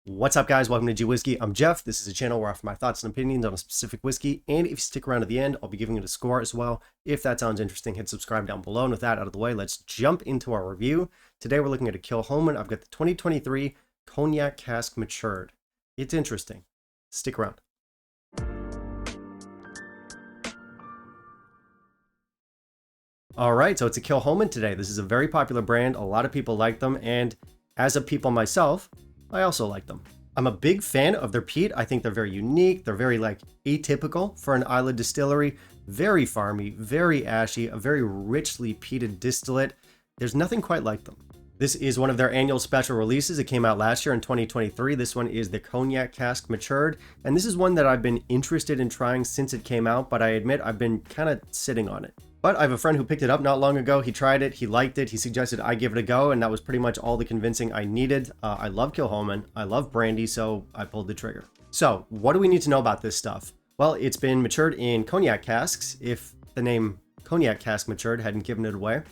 What's up, guys? Welcome to gwhisky. I'm Jeff. This is a channel where I offer my thoughts and opinions on a specific whiskey, and if you stick around to the end, I'll be giving it a score as well. If that sounds interesting, hit subscribe down below. And with that out of the way, let's jump into our review. Today we're looking at a Kilchoman. I've got the 2023 Cognac Cask Matured. It's interesting. Stick around. All right, so it's a Kilchoman today. This is a very popular brand. A lot of people like them, and as a people myself, I also like them. I'm a big fan of their peat. I think they're very unique. They're very atypical for an Islay distillery. Very farmy, very ashy, a very richly peated distillate. There's nothing quite like them. This is one of their annual special releases. It came out last year in 2023. This one is the Cognac Cask Matured. And this is one that I've been interested in trying since it came out, but I admit I've been kind of sitting on it. But I have a friend who picked it up not long ago. He tried it, he liked it, he suggested I give it a go, and that was pretty much all the convincing I needed. I love Kilchoman, I love brandy, so I pulled the trigger. So, what do we need to know about this stuff? Well, it's been matured in cognac casks, if the name Cognac Cask Matured hadn't given it away.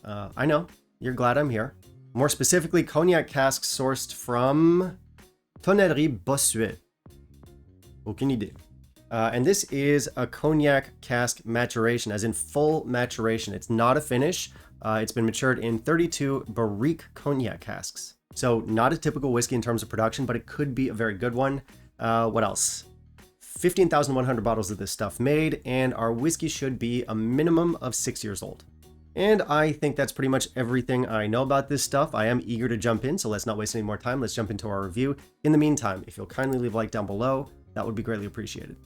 I know, you're glad I'm here. More specifically, cognac casks sourced from Tonnerie Bossuet. Aucune idée. And this is a cognac cask maturation, as in full maturation. It's not a finish. It's been matured in 32 barrique cognac casks. So not a typical whiskey in terms of production, but it could be a very good one. What else? 15,100 bottles of this stuff made, and our whiskey should be a minimum of 6 years old. And I think that's pretty much everything I know about this stuff. I am eager to jump in, so let's not waste any more time. Let's jump into our review. In the meantime, if you'll kindly leave a like down below, that would be greatly appreciated.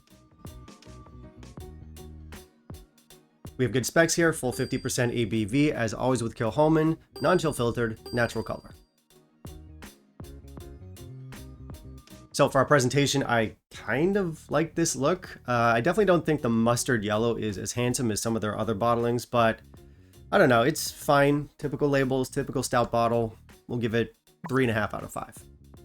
We have good specs here, full 50% ABV, as always with Kilchoman, non-chill filtered, natural color. So for our presentation, I kind of like this look. I definitely don't think the mustard yellow is as handsome as some of their other bottlings, but I don't know, it's fine. Typical labels, typical stout bottle. We'll give it 3.5 out of 5.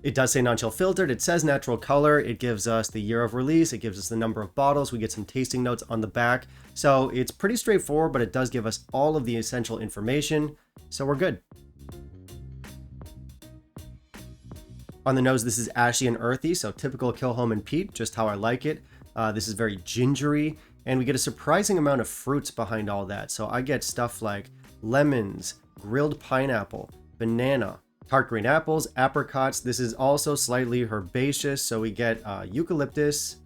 It does say non-chill filtered, it says natural color, it gives us the year of release, it gives us the number of bottles, we get some tasting notes on the back. So it's pretty straightforward, but it does give us all of the essential information, so we're good. On the nose, this is ashy and earthy, so typical Kilchoman peat, just how I like it. This is very gingery, and we get a surprising amount of fruits behind all that. So I get stuff like lemons, grilled pineapple, banana, tart green apples, apricots. This is also slightly herbaceous, so we get eucalyptus,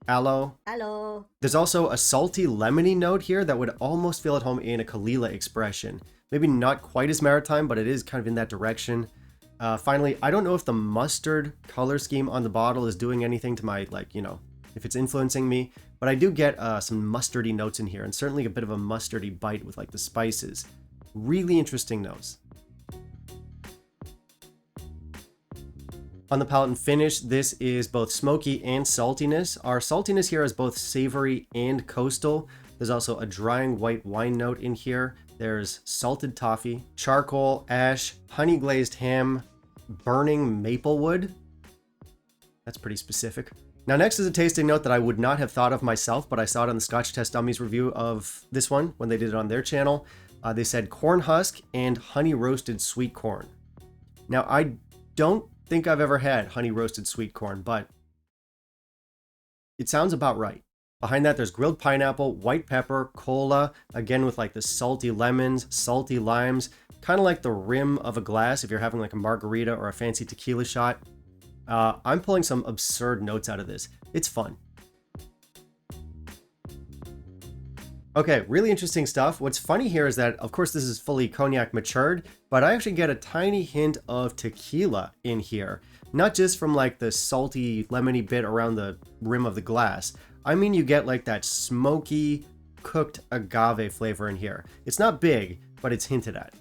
aloe. Hello. There's also a salty lemony note here that would almost feel at home in a Kalila expression. Maybe not quite as maritime, but it is kind of in that direction. Finally, I don't know if the mustard color scheme on the bottle is doing anything to my, if it's influencing me, but I do get some mustardy notes in here, and certainly a bit of a mustardy bite with the spices. Really interesting notes. On the palate and finish, this is both smoky and saltiness. Our saltiness here is both savory and coastal. There's also a drying white wine note in here. There's salted toffee, charcoal, ash, honey glazed ham, burning maple wood. That's pretty specific. Now next is a tasting note that I would not have thought of myself, but I saw it on the Scotch Test Dummies review of this one when they did it on their channel. They said corn husk and honey roasted sweet corn. Now I don't think I've ever had honey roasted sweet corn, but it sounds about right. Behind that, there's grilled pineapple, white pepper, cola, again with the salty lemons, salty limes, kind of like the rim of a glass if you're having a margarita or a fancy tequila shot. I'm pulling some absurd notes out of this. It's fun. Okay, really interesting stuff. What's funny here is that, of course, this is fully cognac matured, but I actually get a tiny hint of tequila in here. Not just from the salty, lemony bit around the rim of the glass. I mean, you get that smoky, cooked agave flavor in here. It's not big, but it's hinted at.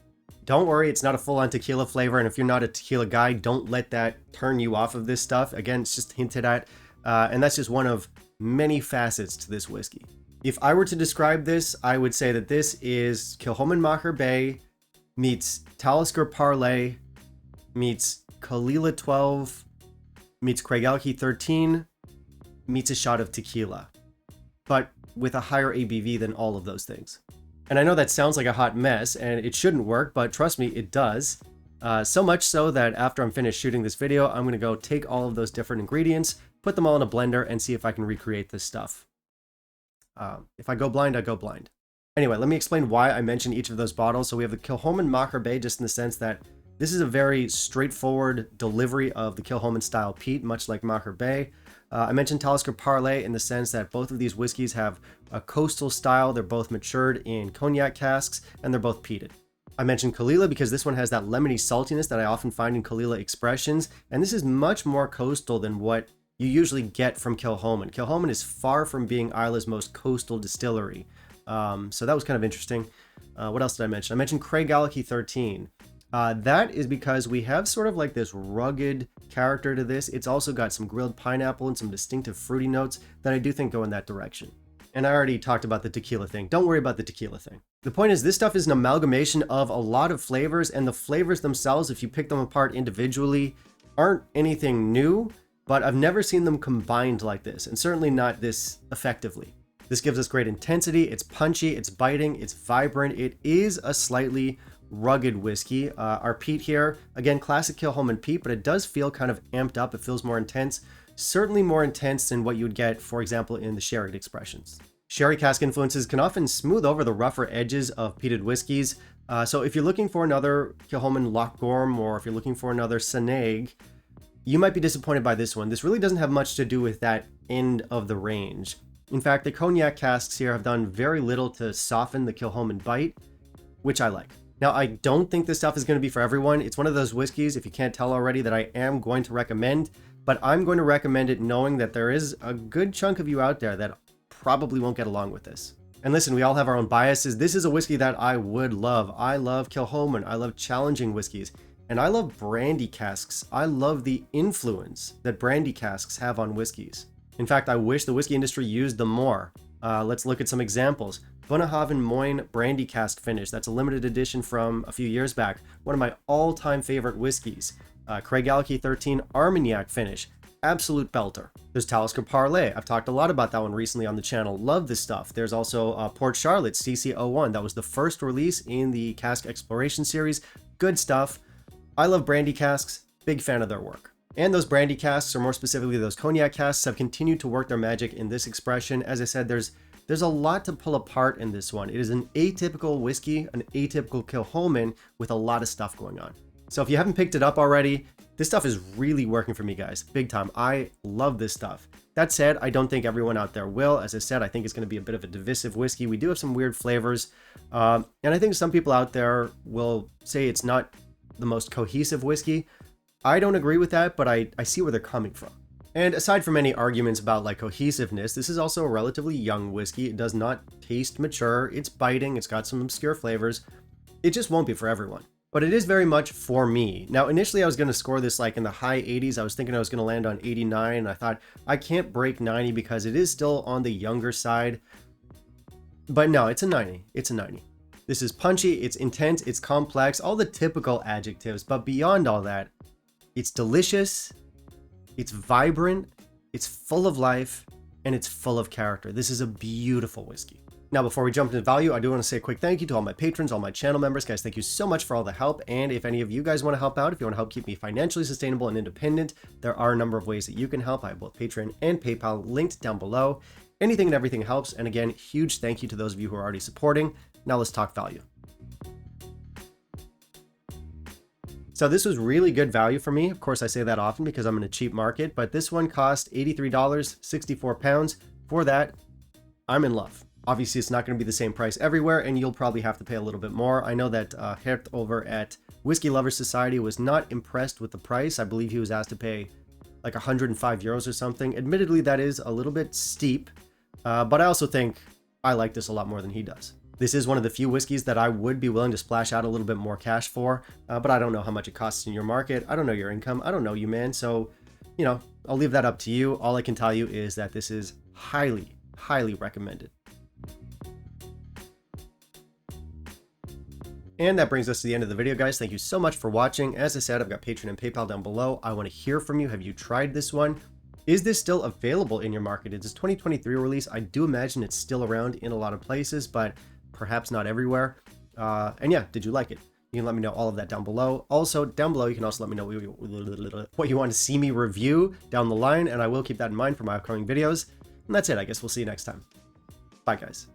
Don't worry, it's not a full-on tequila flavor, and if you're not a tequila guy, don't let that turn you off of this stuff. Again, it's just hinted at, and that's just one of many facets to this whiskey. If I were to describe this, I would say that this is Kilchoman Macher Bay meets Talisker Parlay meets Kalila 12 meets Craigellachie 13 meets a shot of tequila, but with a higher ABV than all of those things. And I know that sounds like a hot mess and it shouldn't work, but trust me, it does. So much so that after I'm finished shooting this video, I'm going to go take all of those different ingredients, put them all in a blender, and see if I can recreate this stuff. If I go blind, I go blind. Anyway, let me explain why I mentioned each of those bottles. So we have the Kilchoman Cognac, just in the sense that this is a very straightforward delivery of the Kilchoman style peat, much like Cognac. I mentioned Talisker Parlay in the sense that both of these whiskeys have a coastal style. They're both matured in cognac casks, and they're both peated. I mentioned Kalila because this one has that lemony saltiness that I often find in Kalila expressions, and this is much more coastal than what you usually get from Kilchoman. Kilchoman is far from being Islay's most coastal distillery. So that was kind of interesting. What else did I mention? I mentioned Craigellachie 13. That is because we have sort of like this rugged character to this. It's also got some grilled pineapple and some distinctive fruity notes that I do think go in that direction. And I already talked about the tequila thing. Don't worry about the tequila thing. The point is, this stuff is an amalgamation of a lot of flavors, and the flavors themselves, if you pick them apart individually, aren't anything new, but I've never seen them combined like this, and certainly not this effectively. This gives us great intensity. It's punchy, it's biting, it's vibrant. It is a slightly rugged whiskey. Our peat here, again, classic Kilchoman peat, but it does feel kind of amped up. It feels more intense. Certainly more intense than what you would get, for example, in the sherried expressions. Sherry cask influences can often smooth over the rougher edges of peated whiskeys. So if you're looking for another Kilchoman Lochgorm, or if you're looking for another Saneg, you might be disappointed by this one. This really doesn't have much to do with that end of the range. In fact, the cognac casks here have done very little to soften the Kilchoman bite, which I like. Now, I don't think this stuff is going to be for everyone. It's one of those whiskeys, if you can't tell already, that I am going to recommend, but I'm going to recommend it knowing that there is a good chunk of you out there that probably won't get along with this. And listen, we all have our own biases. This is a whiskey that I would love. I love Kilchoman. I love challenging whiskeys. And I love brandy casks. I love the influence that brandy casks have on whiskeys. In fact, I wish the whiskey industry used them more. Let's look at some examples. Bunnahabhain Moyne Brandy Cask Finish. That's a limited edition from a few years back. One of my all-time favorite whiskeys. Craigellachie 13 Armagnac Finish. Absolute belter. There's Talisker Parlay. I've talked a lot about that one recently on the channel. Love this stuff. There's also Port Charlotte CC01. That was the first release in the Cask Exploration series. Good stuff. I love brandy casks. Big fan of their work. And those brandy casks, or more specifically those cognac casks, have continued to work their magic in this expression. As I said, there's a lot to pull apart in this one. It is an atypical whiskey, an atypical Kilchoman with a lot of stuff going on. So if you haven't picked it up already, this stuff is really working for me, guys. Big time. I love this stuff. That said, I don't think everyone out there will. As I said, I think it's going to be a bit of a divisive whiskey. We do have some weird flavors. And I think some people out there will say it's not the most cohesive whiskey. I don't agree with that, but I see where they're coming from. And aside from any arguments about like cohesiveness, this is also a relatively young whiskey. It does not taste mature. It's biting. It's got some obscure flavors. It just won't be for everyone. But it is very much for me. Now, initially I was going to score this like in the high 80s. I was thinking I was going to land on 89. And I thought I can't break 90 because it is still on the younger side. But no, it's a 90. It's a 90. This is punchy. It's intense. It's complex. All the typical adjectives. But beyond all that, it's delicious, it's vibrant, it's full of life, and it's full of character. This is a beautiful whiskey. Now, before we jump into value, I do want to say a quick thank you to all my patrons, all my channel members. Guys, thank you so much for all the help. And if any of you guys want to help out, if you want to help keep me financially sustainable and independent, there are a number of ways that you can help. I have both Patreon and PayPal linked down below. Anything and everything helps. And again, huge thank you to those of you who are already supporting. Now let's talk value. So this was really good value for me. Of course, I say that often because I'm in a cheap market, but this one cost $83, 64 pounds. For that, I'm in love. Obviously, it's not going to be the same price everywhere, and you'll probably have to pay a little bit more. I know that Gert over at Whiskey Lovers Society was not impressed with the price. I believe he was asked to pay like 105 euros or something. Admittedly, that is a little bit steep, but I also think I like this a lot more than he does. This is one of the few whiskeys that I would be willing to splash out a little bit more cash for, but I don't know how much it costs in your market. I don't know your income. I don't know you, man. So, you know, I'll leave that up to you. All I can tell you is that this is highly, highly recommended. And that brings us to the end of the video, guys. Thank you so much for watching. As I said, I've got Patreon and PayPal down below. I want to hear from you. Have you tried this one? Is this still available in your market? It's a 2023 release. I do imagine it's still around in a lot of places, but perhaps not everywhere. And yeah, did you like it? You can let me know all of that down below. Also, down below, you can also let me know what you want to see me review down the line, and I will keep that in mind for my upcoming videos. And that's it. I guess we'll see you next time. Bye, guys.